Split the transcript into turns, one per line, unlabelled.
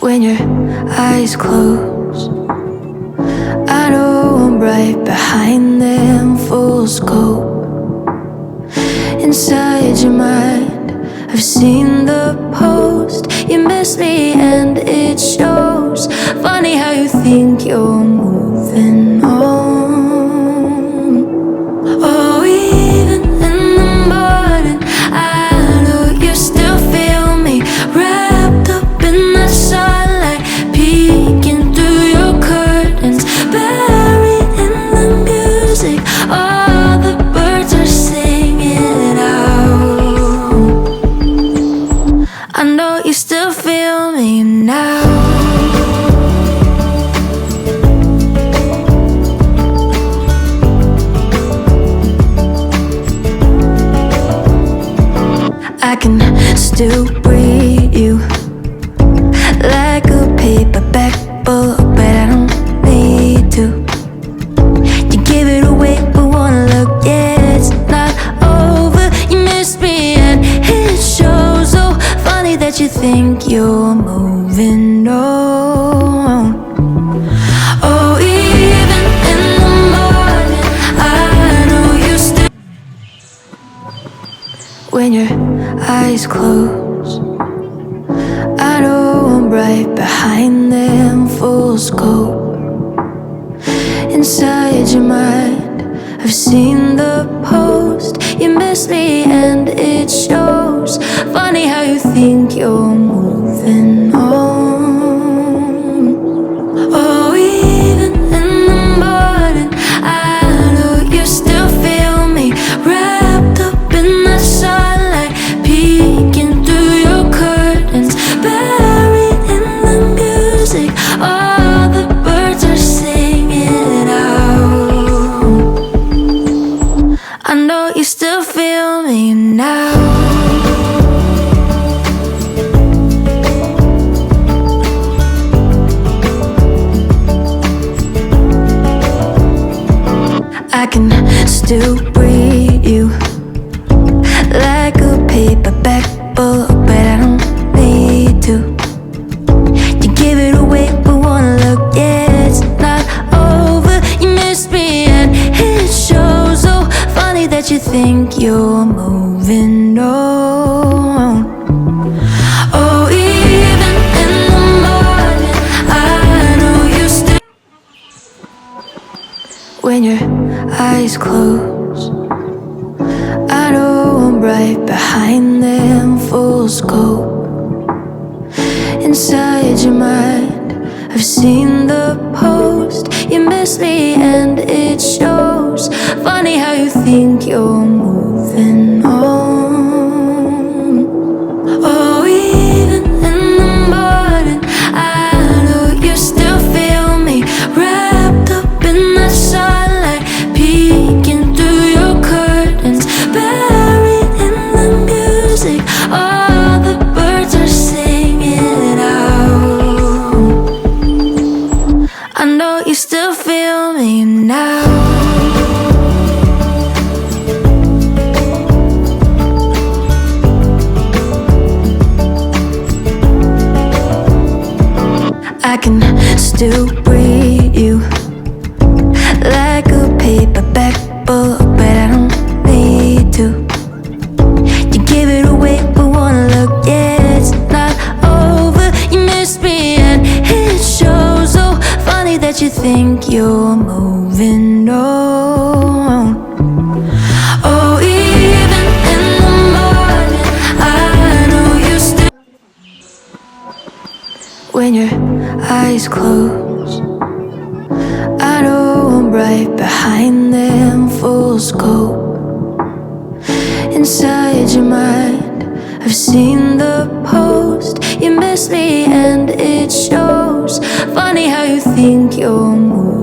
when your eyes close. I know I'm right behind them, full scope. Inside your mind, I've seen the post. You miss me and it shows. Funny how you think you're moving on. Oh, even in the morning, I know you still feel me, wrapped up in the sunlight, peeking through your curtains, buried in the music. All the birds are singing out. I know you still feel me now. I can still breathe you like a paperback book, but I don't need to. You give it away, but wanna look, yeah, it's not over. You miss me and it shows. So funny that you think you're moving on. Oh, even in the morning, I know you still. When your eyes close, I know I'm right behind them, full scope. Inside your mind, I've seen the post. You miss me and it shows. Funny how you think you're moving on. Oh, even in the morning, I know you still feel me, wrapped up in the sunlight, peeking through your curtains, buried in the music. All the birds are singing out. I know you still feel me now. I can still breathe you like a paperback book, but I don't need to. You give it away, but wanna look, yeah, it's not over. You miss me and it shows. So funny that you think you're moving on. Oh, even in the morning, I know you still. When your eyes close, I know I'm right behind them, full scope. Inside your mind, I've seen the post. You miss me and it shows. Funny how you think you're moving on. Oh, even in the morning, I know you still feel me, wrapped up in the sunlight, peeking through your curtains, buried in the music. All the birds are singing out. I know you still feel me now. I can still breathe you like a paperback book, but I don't need to. You give it away, but wanna look, yeah, it's not over. You miss me and it shows. So funny that you think you're moving on. Oh, even in the morning, I know you still. When your eyes close, I know I'm right behind them, full scope. Inside your mind, I've seen the post. You miss me and it shows. Funny how you think you're moving